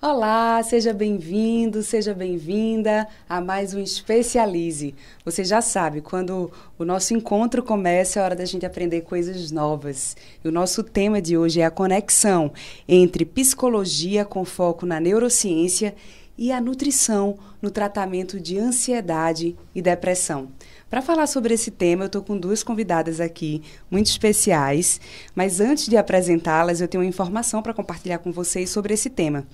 Olá, seja bem-vindo, seja bem-vinda a mais um Especialize. Você já sabe, quando o nosso encontro começa, é hora da gente aprender coisas novas. E o nosso tema de hoje é a conexão entre psicologia com foco na neurociência e a nutrição no tratamento de ansiedade e depressão. Para falar sobre esse tema, eu estou com duas convidadas aqui, muito especiais, mas antes de apresentá-las, eu tenho uma informação para compartilhar com vocês sobre esse tema.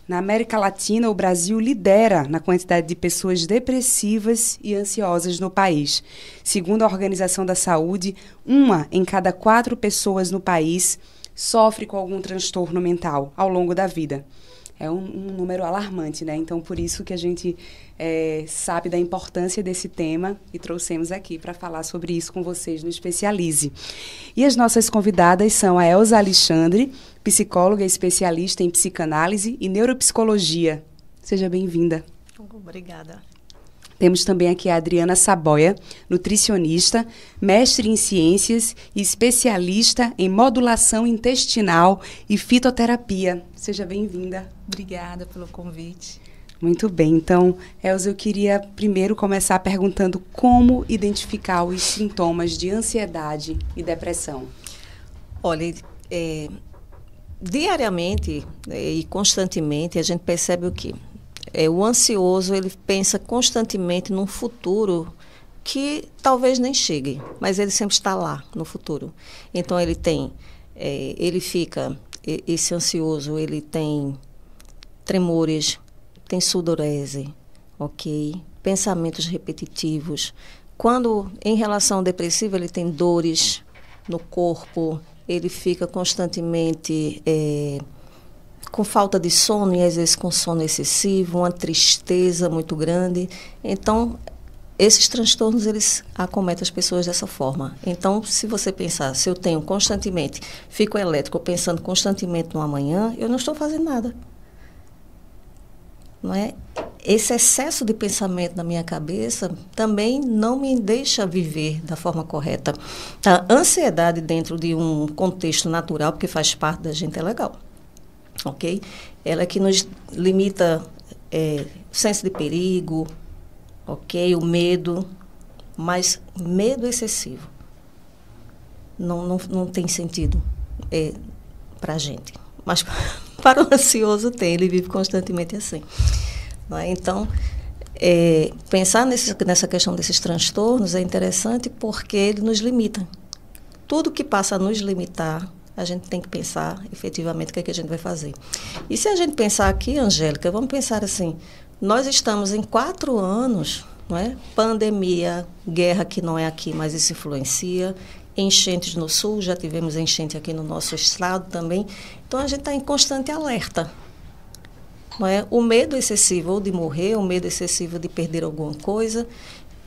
Na América Latina, o Brasil lidera na quantidade de pessoas depressivas e ansiosas no país. Segundo a Organização da Saúde, 1 em cada 4 pessoas no país sofre com algum transtorno mental ao longo da vida. É um número alarmante, né? Então, por isso que a gente sabe da importância desse tema e trouxemos aqui para falar sobre isso com vocês no Especialize. E as nossas convidadas são a Elza Alexandre, psicóloga e especialista em psicanálise e neuropsicologia. Seja bem-vinda. Obrigada. Temos também aqui a Adriana Saboia, nutricionista, mestre em ciências e especialista em modulação intestinal e fitoterapia. Seja bem-vinda. Obrigada pelo convite. Muito bem. Então, Elza, eu queria primeiro começar perguntando como identificar os sintomas de ansiedade e depressão. Olha, diariamente e constantemente a gente percebe o quê? O ansioso, ele pensa constantemente num futuro que talvez nem chegue, mas ele sempre está lá no futuro. Então, esse ansioso, ele tem tremores, tem sudorese, ok? Pensamentos repetitivos. Quando, em relação ao depressivo, ele tem dores no corpo, ele fica constantemente com falta de sono e às vezes com sono excessivo, uma tristeza muito grande. Então, esses transtornos, eles acometem as pessoas dessa forma. Então, se você pensar, se eu tenho constantemente, fico elétrico pensando constantemente no amanhã, eu não estou fazendo nada. Não é? Esse excesso de pensamento na minha cabeça também não me deixa viver da forma correta. A ansiedade dentro de um contexto natural, porque faz parte da gente, é legal. Ok? Ela é que nos limita o senso de perigo, ok? O medo, mas medo excessivo não tem sentido para a gente. Mas para o ansioso tem, ele vive constantemente assim. Não é? Então, pensar nessa questão desses transtornos é interessante porque ele nos limita. Tudo que passa a nos limitar, a gente tem que pensar efetivamente o que é que a gente vai fazer. E se a gente pensar aqui, Angélica, vamos pensar assim, nós estamos em 4 anos, não é? Pandemia, guerra que não é aqui, mas isso influencia, enchentes no sul, já tivemos enchente aqui no nosso estado também, então a gente está em constante alerta. Não é? O medo excessivo ou de morrer, o medo excessivo de perder alguma coisa,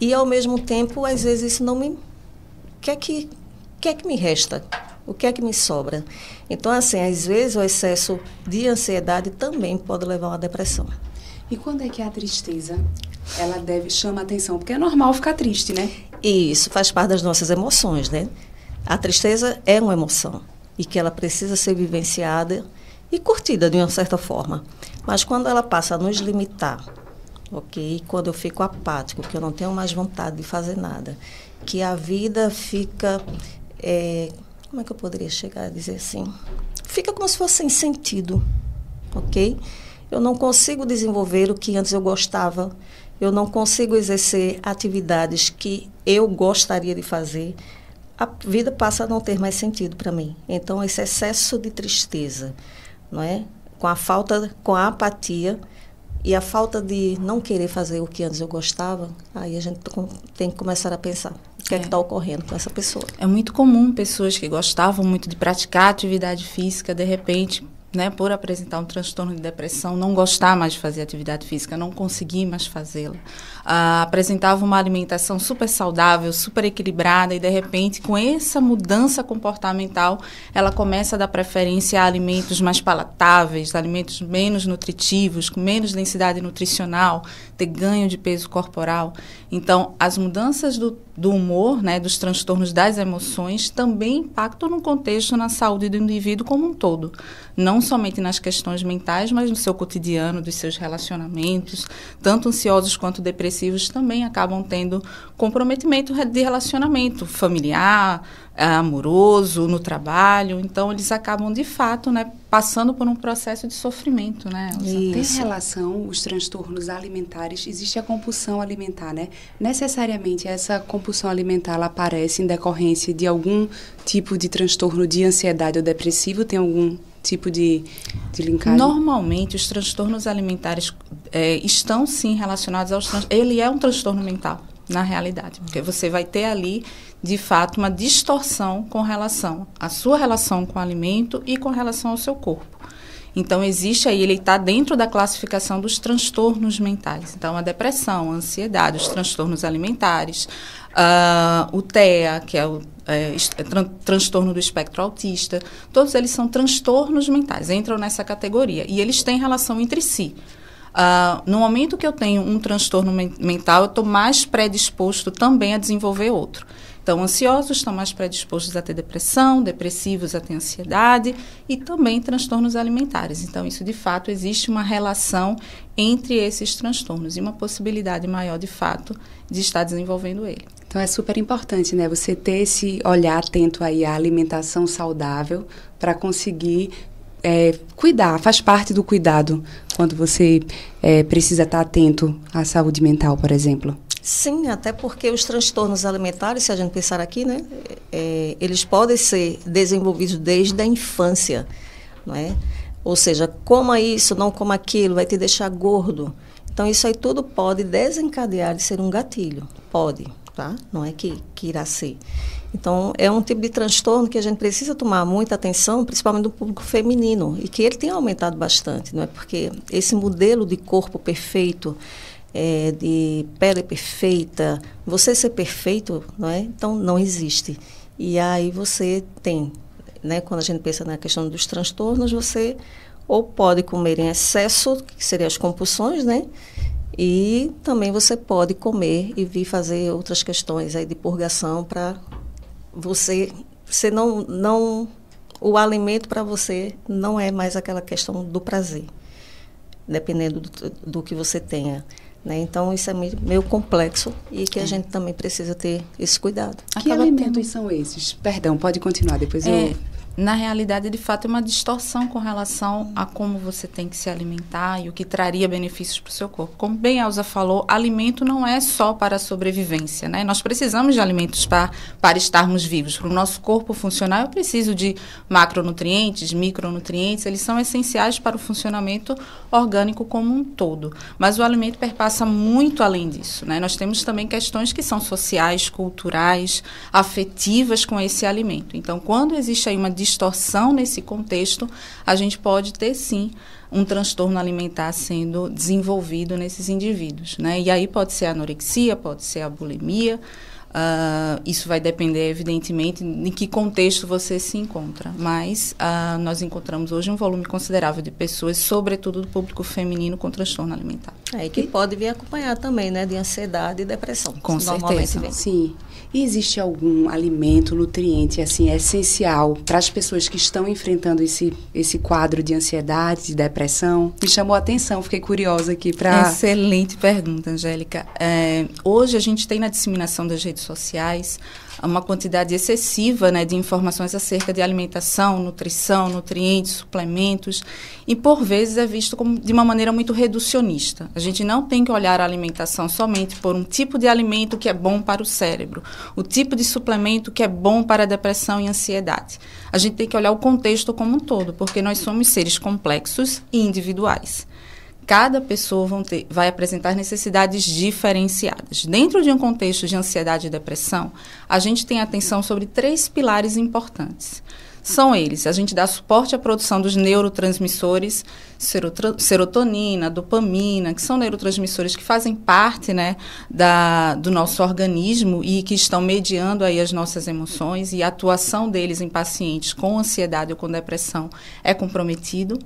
e ao mesmo tempo, às vezes isso não me... O que é que me resta? O que é que me sobra? Então, assim, às vezes o excesso de ansiedade também pode levar a uma depressão. E quando é que a tristeza, chama a atenção? Porque é normal ficar triste, né? Isso, faz parte das nossas emoções, né? A tristeza é uma emoção e que ela precisa ser vivenciada e curtida de uma certa forma. Mas quando ela passa a nos limitar, ok? Quando eu fico apático, que eu não tenho mais vontade de fazer nada, que a vida fica... como é que eu poderia chegar a dizer assim? Fica como se fosse sem sentido, ok? Eu não consigo desenvolver o que antes eu gostava, eu não consigo exercer atividades que eu gostaria de fazer, a vida passa a não ter mais sentido para mim. Então, esse excesso de tristeza, não é? Com a apatia e a falta de não querer fazer o que antes eu gostava, aí a gente tem que começar a pensar. O que é que está ocorrendo com essa pessoa? É muito comum pessoas que gostavam muito de praticar atividade física, de repente, né, por apresentar um transtorno de depressão, não gostar mais de fazer atividade física, não conseguir mais fazê-la. Apresentava uma alimentação super saudável, super equilibrada, e de repente, com essa mudança comportamental, ela começa a dar preferência a alimentos mais palatáveis, alimentos menos nutritivos, com menos densidade nutricional, ter ganho de peso corporal. Então, as mudanças do humor, né, dos transtornos das emoções, também impactam no contexto, na saúde do indivíduo como um todo. Não não somente nas questões mentais, mas no seu cotidiano, dos seus relacionamentos. Tanto ansiosos quanto depressivos também acabam tendo comprometimento de relacionamento familiar, amoroso, no trabalho. Então, eles acabam, de fato, né, passando por um processo de sofrimento, né? Tem relação, os transtornos alimentares, existe a compulsão alimentar, né? Necessariamente, essa compulsão alimentar, ela aparece em decorrência de algum tipo de transtorno de ansiedade ou depressivo? Tem algum tipo de linkagem? Normalmente, os transtornos alimentares estão, sim, relacionados aos transtornos. Ele é um transtorno mental, na realidade, porque você vai ter ali, de fato, uma distorção com relação à sua relação com o alimento e com relação ao seu corpo. Então, existe aí, ele está dentro da classificação dos transtornos mentais. Então, a depressão, a ansiedade, os transtornos alimentares, o TEA, que é o transtorno do espectro autista, todos eles são transtornos mentais, entram nessa categoria. E eles têm relação entre si. No momento que eu tenho um transtorno mental, eu estou mais predisposto também a desenvolver outro. Então, ansiosos estão mais predispostos a ter depressão, depressivos a ter ansiedade e também transtornos alimentares. Então, isso, de fato, existe uma relação entre esses transtornos e uma possibilidade maior, de fato, de estar desenvolvendo ele. Então, é super importante, né? Você ter esse olhar atento aí à alimentação saudável para conseguir cuidar, faz parte do cuidado quando você precisa estar atento à saúde mental, por exemplo. Sim, até porque os transtornos alimentares, se a gente pensar aqui, né, eles podem ser desenvolvidos desde a infância, não é? Ou seja, coma isso, não coma aquilo, vai te deixar gordo. Então, isso aí tudo pode desencadear de ser um gatilho, pode, tá? Não é que irá ser. Então, é um tipo de transtorno que a gente precisa tomar muita atenção, principalmente do público feminino, e que ele tem aumentado bastante, não é? Porque esse modelo de corpo perfeito, de pele perfeita, você ser perfeito, não é? Então, não existe. E aí você tem, né, quando a gente pensa na questão dos transtornos, você ou pode comer em excesso, que seriam as compulsões, né? E também você pode comer e vir fazer outras questões aí de purgação para você não o alimento para você não é mais aquela questão do prazer, dependendo do que você tenha, né? Então, isso é meio complexo e que a gente também precisa ter esse cuidado. Que alimentos são esses? Perdão, pode continuar, depois eu... Na realidade, de fato, é uma distorção com relação a como você tem que se alimentar e o que traria benefícios para o seu corpo. Como bem a Elza falou, alimento não é só para a sobrevivência, né? Nós precisamos de alimentos para estarmos vivos. Para o nosso corpo funcionar, eu preciso de macronutrientes, micronutrientes, eles são essenciais para o funcionamento orgânico como um todo. Mas o alimento perpassa muito além disso, né? Nós temos também questões que são sociais, culturais, afetivas com esse alimento. Então, quando existe aí uma distorção nesse contexto, a gente pode ter, sim, um transtorno alimentar sendo desenvolvido nesses indivíduos, né? E aí pode ser a anorexia, pode ser a bulimia, isso vai depender, evidentemente, em que contexto você se encontra. Mas nós encontramos hoje um volume considerável de pessoas, sobretudo do público feminino, com transtorno alimentar. E que pode vir acompanhar também, né, de ansiedade e depressão. Com certeza. Sim. E existe algum alimento, nutriente, assim, essencial para as pessoas que estão enfrentando esse quadro de ansiedade, de depressão? Me chamou a atenção, fiquei curiosa aqui para... Excelente pergunta, Angélica. Hoje a gente tem na disseminação das redes sociais uma quantidade excessiva, né, de informações acerca de alimentação, nutrição, nutrientes, suplementos, e por vezes é visto como de uma maneira muito reducionista. A gente não tem que olhar a alimentação somente por um tipo de alimento que é bom para o cérebro, o tipo de suplemento que é bom para a depressão e ansiedade. A gente tem que olhar o contexto como um todo, porque nós somos seres complexos e individuais. Cada pessoa vai apresentar necessidades diferenciadas. Dentro de um contexto de ansiedade e depressão, a gente tem atenção sobre 3 pilares importantes. São eles: a gente dá suporte à produção dos neurotransmissores, serotonina, dopamina, que são neurotransmissores que fazem parte, né, do nosso organismo e que estão mediando aí as nossas emoções, e a atuação deles em pacientes com ansiedade ou com depressão é comprometido.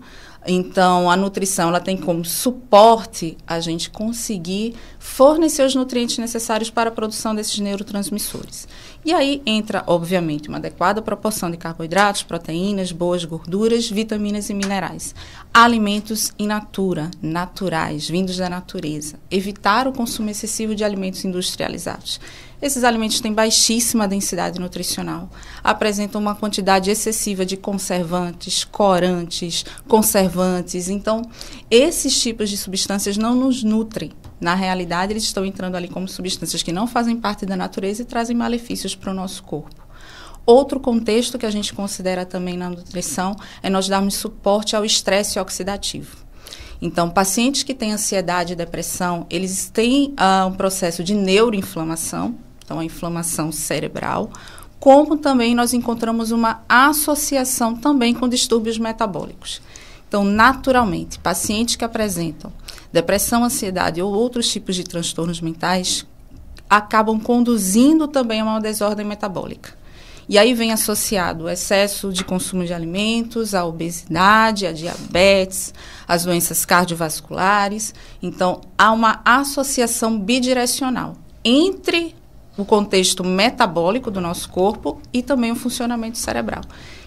Então, a nutrição ela tem como suporte a gente conseguir fornecer os nutrientes necessários para a produção desses neurotransmissores. E aí entra, obviamente, uma adequada proporção de carboidratos, proteínas, boas gorduras, vitaminas e minerais. Alimentos in natura, naturais, vindos da natureza. Evitar o consumo excessivo de alimentos industrializados. Esses alimentos têm baixíssima densidade nutricional, apresentam uma quantidade excessiva de conservantes, corantes, conservantes. Então, esses tipos de substâncias não nos nutrem. Na realidade, eles estão entrando ali como substâncias que não fazem parte da natureza e trazem malefícios para o nosso corpo. Outro contexto que a gente considera também na nutrição é nós darmos suporte ao estresse oxidativo. Então, pacientes que têm ansiedade e depressão, eles têm um processo de neuroinflamação, então a inflamação cerebral, como também nós encontramos uma associação também com distúrbios metabólicos. Então, naturalmente, pacientes que apresentam depressão, ansiedade ou outros tipos de transtornos mentais acabam conduzindo também a uma desordem metabólica. E aí vem associado o excesso de consumo de alimentos, a obesidade, a diabetes, as doenças cardiovasculares. Então, há uma associação bidirecional entre o contexto metabólico do nosso corpo e também o funcionamento cerebral.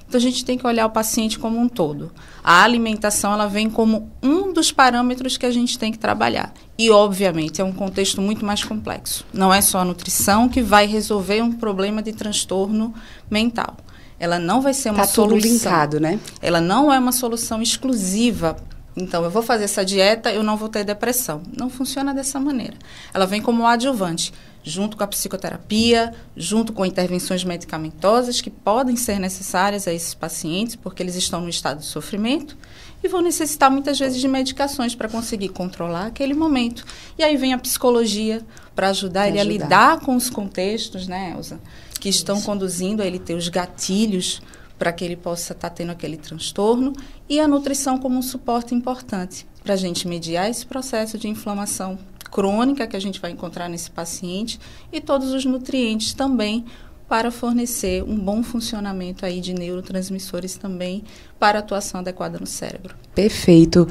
Então, a gente tem que olhar o paciente como um todo. A alimentação, ela vem como um dos parâmetros que a gente tem que trabalhar. E, obviamente, é um contexto muito mais complexo. Não é só a nutrição que vai resolver um problema de transtorno mental. Ela não vai ser uma solução. Está tudo linkado, né? Ela não é uma solução exclusiva. Então, eu vou fazer essa dieta, eu não vou ter depressão. Não funciona dessa maneira. Ela vem como adjuvante, junto com a psicoterapia, junto com intervenções medicamentosas que podem ser necessárias a esses pacientes, porque eles estão no estado de sofrimento e vão necessitar muitas vezes de medicações para conseguir controlar aquele momento. E aí vem a psicologia para ajudar ele a lidar com os contextos, né, Elza, que estão conduzindo a ele ter os gatilhos para que ele possa estar tendo aquele transtorno, e a nutrição como um suporte importante para a gente mediar esse processo de inflamação crônica que a gente vai encontrar nesse paciente e todos os nutrientes também para fornecer um bom funcionamento aí de neurotransmissores também para a atuação adequada no cérebro. Perfeito.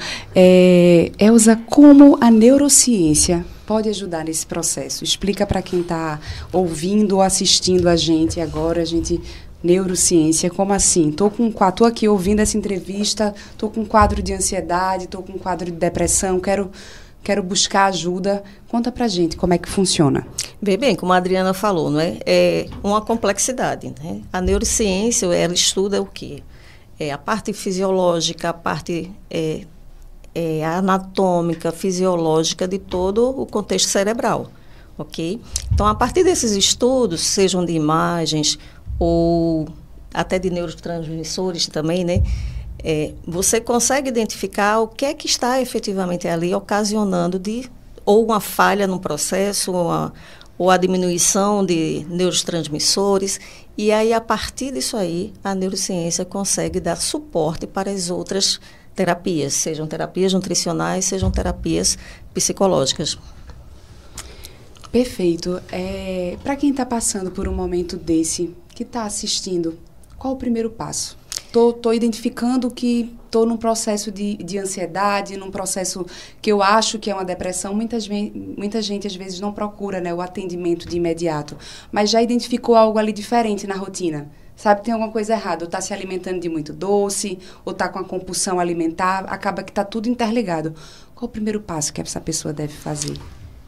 Elza, como a neurociência pode ajudar nesse processo? Explica para quem está ouvindo ou assistindo a gente agora, neurociência, como assim? Tô aqui ouvindo essa entrevista, tô com um quadro de ansiedade, tô com um quadro de depressão, quero buscar ajuda. Conta pra gente como é que funciona. Bem, como a Adriana falou, não é? É uma complexidade, né? A neurociência, ela estuda o quê? A parte fisiológica, a parte anatômica, fisiológica de todo o contexto cerebral, ok? Então, a partir desses estudos, sejam de imagens ou até de neurotransmissores também, né? Você consegue identificar o que é que está efetivamente ali ocasionando ou uma falha no processo, ou a diminuição de neurotransmissores, e aí, a partir disso aí, a neurociência consegue dar suporte para as outras terapias, sejam terapias nutricionais, sejam terapias psicológicas. Perfeito. Para quem está passando por um momento desse, que está assistindo, qual o primeiro passo? Estou identificando que estou num processo de ansiedade, num processo que eu acho que é uma depressão. Muita gente, às vezes, não procura, né, o atendimento de imediato, mas já identificou algo ali diferente na rotina. Sabe que tem alguma coisa errada, ou está se alimentando de muito doce, ou está com a compulsão alimentar, acaba que está tudo interligado. Qual o primeiro passo que essa pessoa deve fazer?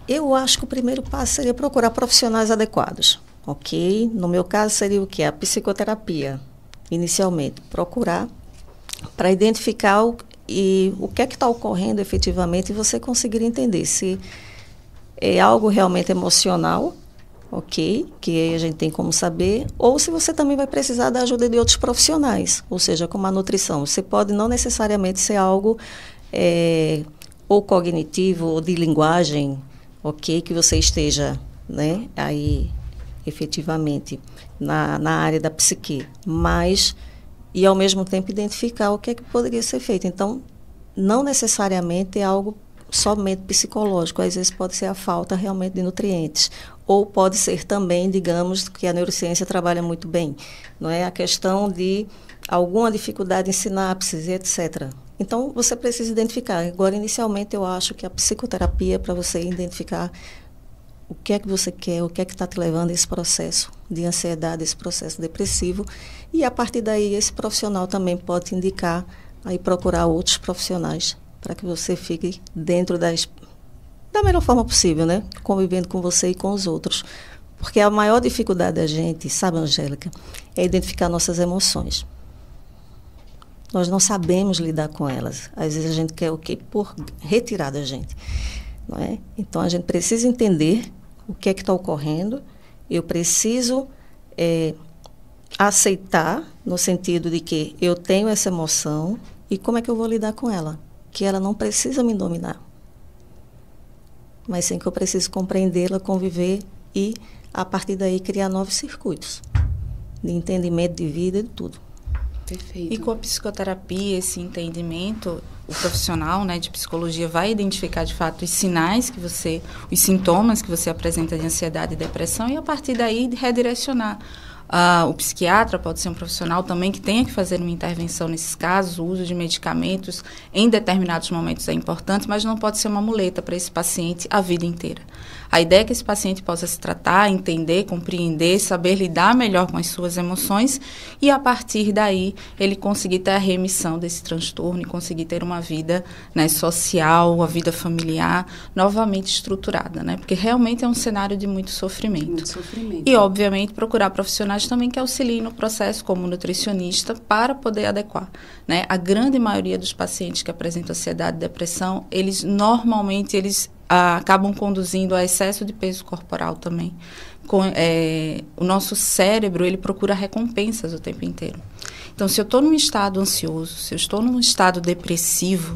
Eu acho que o primeiro passo seria procurar profissionais adequados, ok? No meu caso, seria o quê? A psicoterapia. Inicialmente, procurar para identificar o que é que está ocorrendo efetivamente e você conseguir entender se é algo realmente emocional, ok, que a gente tem como saber, ou se você também vai precisar da ajuda de outros profissionais, ou seja, como a nutrição. Você pode não necessariamente ser algo ou cognitivo ou de linguagem, ok, que você esteja, né, aí efetivamente na área da psique, mas e ao mesmo tempo identificar o que é que poderia ser feito. Então, não necessariamente é algo somente psicológico, às vezes pode ser a falta realmente de nutrientes, ou pode ser também, digamos, que a neurociência trabalha muito bem, não é? A questão de alguma dificuldade em sinapses, etc. Então, você precisa identificar. Agora, inicialmente, eu acho que a psicoterapia é para você identificar o que é que você quer, o que é que está te levando a esse processo de ansiedade, esse processo depressivo. E, a partir daí, esse profissional também pode te indicar aí procurar outros profissionais para que você fique dentro da melhor forma possível, né? Convivendo com você e com os outros. Porque a maior dificuldade da gente, sabe, Angélica, é identificar nossas emoções. Nós não sabemos lidar com elas. Às vezes a gente quer o quê? Por retirar da gente. Não é? Então, a gente precisa entender o que é que está ocorrendo. Eu preciso aceitar, no sentido de que eu tenho essa emoção e como é que eu vou lidar com ela. Que ela não precisa me dominar. Mas sim que eu preciso compreendê-la, conviver e, a partir daí, criar novos circuitos de entendimento de vida e de tudo. Perfeito. E com a psicoterapia, esse entendimento, o profissional, né, de psicologia vai identificar de fato os sinais que você, os sintomas que você apresenta de ansiedade e depressão e a partir daí redirecionar. O psiquiatra pode ser um profissional também que tenha que fazer uma intervenção nesses casos, o uso de medicamentos em determinados momentos é importante, mas não pode ser uma muleta para esse paciente a vida inteira. A ideia é que esse paciente possa se tratar, entender, compreender, saber lidar melhor com as suas emoções e, a partir daí, ele conseguir ter a remissão desse transtorno e conseguir ter uma vida, né, social, uma vida familiar novamente estruturada, né? Porque realmente é um cenário de muito sofrimento. Muito sofrimento. E, obviamente, procurar profissionais também que auxiliem no processo, como nutricionista, para poder adequar, né? A grande maioria dos pacientes que apresentam ansiedade e depressão, eles normalmente acabam conduzindo a excesso de peso corporal também. O nosso cérebro, ele procura recompensas o tempo inteiro. Então, se eu estou num estado ansioso, se eu estou num estado depressivo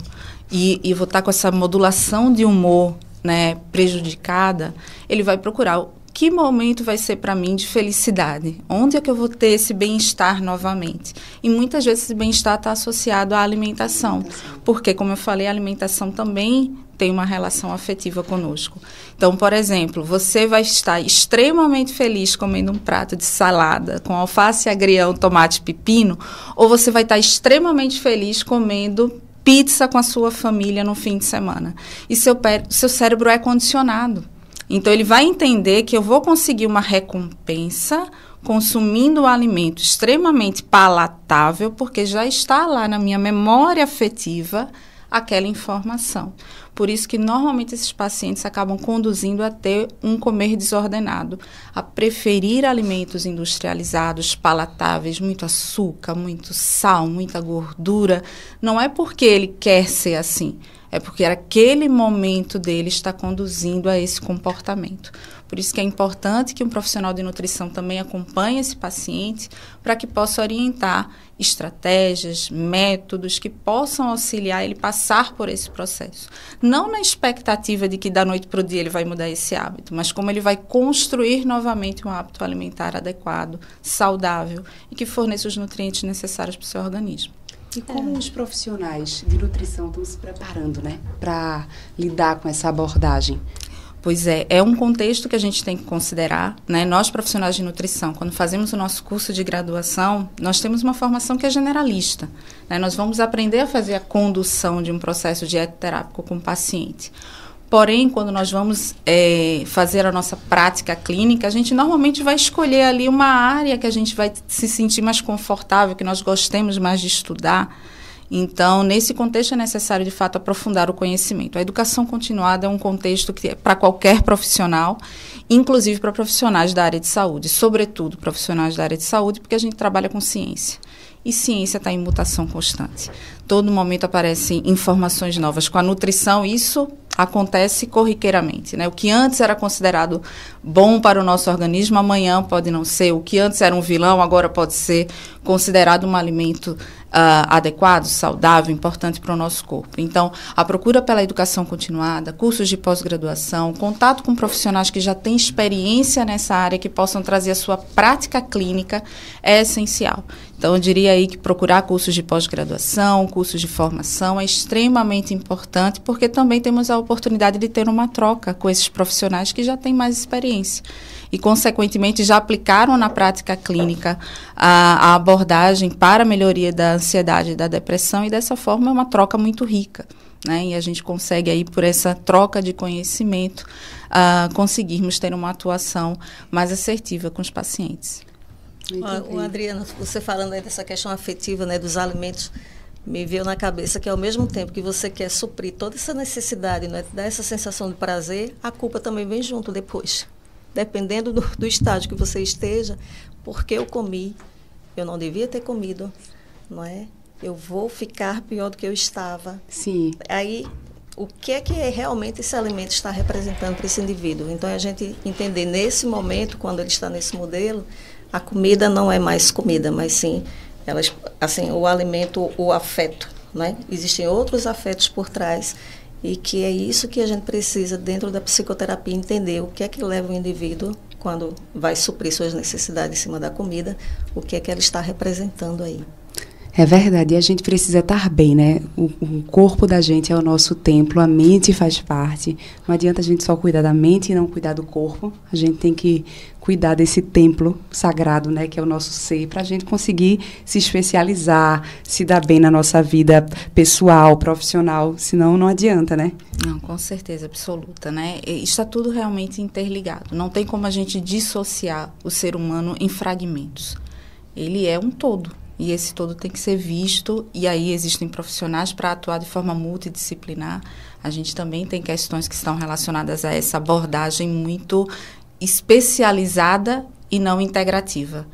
e vou estar com essa modulação de humor, né, prejudicada, ele vai procurar que momento vai ser para mim de felicidade? Onde é que eu vou ter esse bem-estar novamente? E muitas vezes esse bem-estar está associado à alimentação. Porque, como eu falei, a alimentação também tem uma relação afetiva conosco. Então, por exemplo, você vai estar extremamente feliz comendo um prato de salada com alface, agrião, tomate, pepino, ou você vai estar extremamente feliz comendo pizza com a sua família no fim de semana. E seu cérebro é condicionado. Então, ele vai entender que eu vou conseguir uma recompensa consumindo um alimento extremamente palatável, porque já está lá na minha memória afetiva aquela informação. Por isso que, normalmente, esses pacientes acabam conduzindo a ter um comer desordenado, a preferir alimentos industrializados, palatáveis, muito açúcar, muito sal, muita gordura. Não é porque ele quer ser assim, é porque aquele momento dele está conduzindo a esse comportamento. Por isso que é importante que um profissional de nutrição também acompanhe esse paciente para que possa orientar estratégias, métodos que possam auxiliar ele passar por esse processo. Não na expectativa de que da noite para o dia ele vai mudar esse hábito, mas como ele vai construir novamente um hábito alimentar adequado, saudável e que forneça os nutrientes necessários para o seu organismo. E como os profissionais de nutrição estão se preparando, né, para lidar com essa abordagem? Pois é um contexto que a gente tem que considerar, né? Nós, profissionais de nutrição, quando fazemos o nosso curso de graduação, nós temos uma formação que é generalista, né? Nós vamos aprender a fazer a condução de um processo dietoterápico com o paciente. Porém, quando nós vamos fazer a nossa prática clínica, a gente normalmente vai escolher ali uma área que a gente vai se sentir mais confortável, que nós gostemos mais de estudar. Então, nesse contexto é necessário, de fato, aprofundar o conhecimento. A educação continuada é um contexto que é para qualquer profissional, inclusive para profissionais da área de saúde, sobretudo profissionais da área de saúde, porque a gente trabalha com ciência. E ciência está em mutação constante. Todo momento aparecem informações novas. Com a nutrição, isso acontece corriqueiramente, né? O que antes era considerado bom para o nosso organismo, amanhã pode não ser. O que antes era um vilão, agora pode ser considerado um alimento adequado, saudável, importante para o nosso corpo. Então, a procura pela educação continuada, cursos de pós-graduação, contato com profissionais que já têm experiência nessa área, que possam trazer a sua prática clínica, é essencial. Então, eu diria aí que procurar cursos de pós-graduação, cursos de formação é extremamente importante, porque também temos a oportunidade de ter uma troca com esses profissionais que já têm mais experiência e, consequentemente, já aplicaram na prática clínica a abordagem para a melhoria da ansiedade e da depressão, e dessa forma é uma troca muito rica, né? E a gente consegue aí, por essa troca de conhecimento, conseguirmos ter uma atuação mais assertiva com os pacientes. Adriana, você falando aí dessa questão afetiva, né, dos alimentos, me veio na cabeça que ao mesmo tempo que você quer suprir toda essa necessidade, né, dar essa sensação de prazer, a culpa também vem junto depois. Dependendo do estágio que você esteja, porque eu comi, eu não devia ter comido, não é? Eu vou ficar pior do que eu estava. Sim. Aí, o que é que realmente esse alimento está representando para esse indivíduo? Então, a gente entender nesse momento, quando ele está nesse modelo, a comida não é mais comida, mas sim, o alimento, o afeto, né? Existem outros afetos por trás, e que é isso que a gente precisa, dentro da psicoterapia, entender o que é que leva o indivíduo, quando vai suprir suas necessidades em cima da comida, o que é que ela está representando aí. É verdade, e a gente precisa estar bem, né? O corpo da gente é o nosso templo, a mente faz parte. Não adianta a gente só cuidar da mente e não cuidar do corpo. A gente tem que cuidar desse templo sagrado, né? Que é o nosso ser, para a gente conseguir se especializar, se dar bem na nossa vida pessoal, profissional. Senão, não adianta, né? Não, com certeza absoluta, né? Está tudo realmente interligado. Não tem como a gente dissociar o ser humano em fragmentos. Ele é um todo. E esse todo tem que ser visto, e aí existem profissionais para atuar de forma multidisciplinar. A gente também tem questões que estão relacionadas a essa abordagem muito especializada e não integrativa,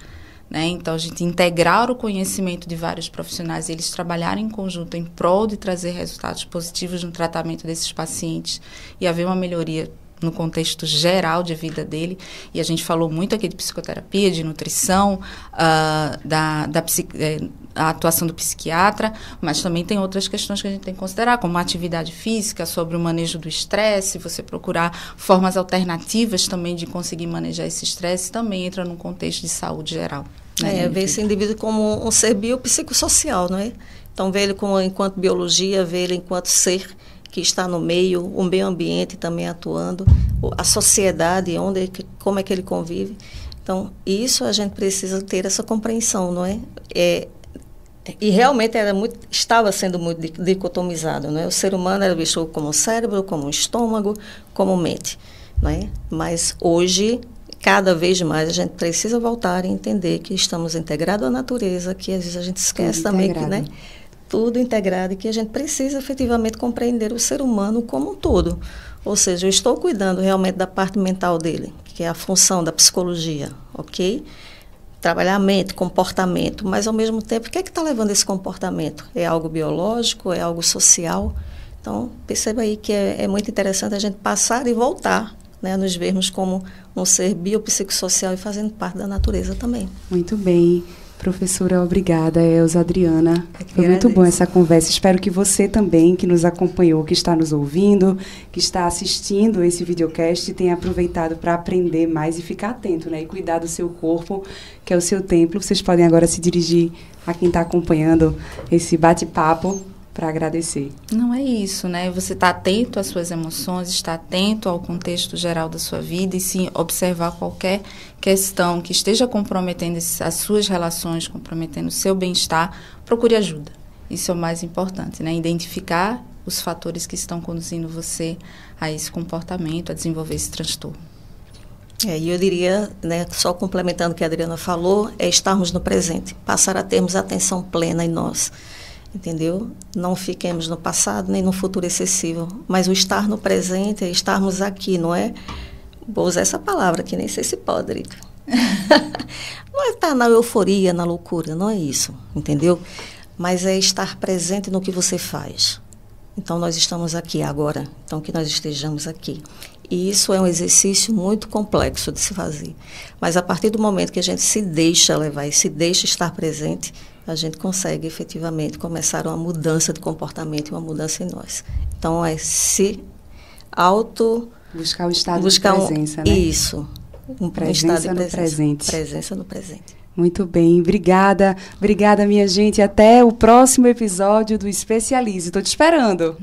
né? Então, a gente integrar o conhecimento de vários profissionais e eles trabalharem em conjunto em prol de trazer resultados positivos no tratamento desses pacientes e haver uma melhoria no contexto geral de vida dele. E a gente falou muito aqui de psicoterapia, de nutrição, a atuação do psiquiatra, mas também tem outras questões que a gente tem que considerar, como a atividade física, sobre o manejo do estresse, você procurar formas alternativas também de conseguir manejar esse estresse, também entra num contexto de saúde geral. Né? Ver esse indivíduo como um ser biopsicossocial, não é? Então, ver ele enquanto biologia, ver ele enquanto ser que está no meio, o meio ambiente também atuando, a sociedade, como é que ele convive. Então, isso a gente precisa ter essa compreensão, não é? E realmente estava sendo muito dicotomizado, não é? O ser humano era visto como cérebro, como estômago, como mente, não é? Mas hoje, cada vez mais, a gente precisa voltar e entender que estamos integrados à natureza, que às vezes a gente esquece também que, né? Tudo integrado, e que a gente precisa efetivamente compreender o ser humano como um todo. Ou seja, eu estou cuidando realmente da parte mental dele, que é a função da psicologia, ok? Trabalhar a mente, comportamento, mas ao mesmo tempo, o que é que está levando esse comportamento? É algo biológico? É algo social? Então, perceba aí que é muito interessante a gente passar e voltar, né, a nos vermos como um ser biopsicossocial e fazendo parte da natureza também. Muito bem. Professora, obrigada, Elza, Adriana. Foi muito bom essa conversa. Espero que você também, que nos acompanhou, que está nos ouvindo, que está assistindo esse videocast, tenha aproveitado para aprender mais e ficar atento, né? E cuidar do seu corpo, que é o seu templo. Vocês podem agora se dirigir a quem está acompanhando esse bate-papo para agradecer. Não é isso, né? Você está atento às suas emoções, está atento ao contexto geral da sua vida e sim observar qualquer questão que esteja comprometendo as suas relações, comprometendo o seu bem-estar, procure ajuda. Isso é o mais importante, né? Identificar os fatores que estão conduzindo você a esse comportamento, a desenvolver esse transtorno. E eu diria, né, só complementando o que a Adriana falou, é estarmos no presente, passar a termos atenção plena em nós. Entendeu? Não fiquemos no passado nem no futuro excessivo, mas o estar no presente é estarmos aqui, não é? Vou usar essa palavra que nem sei se pode, Drica. Não é estar na euforia, na loucura, não é isso, entendeu? Mas é estar presente no que você faz. Então, nós estamos aqui agora, então que nós estejamos aqui. E isso é um exercício muito complexo de se fazer. Mas a partir do momento que a gente se deixa levar e se deixa estar presente, a gente consegue efetivamente começar uma mudança de comportamento e uma mudança em nós. Então, é se buscar o estado de presença, né? Isso. Presença no presente. Presença no presente. Muito bem, obrigada. Obrigada, minha gente. Até o próximo episódio do Especialize. Estou te esperando.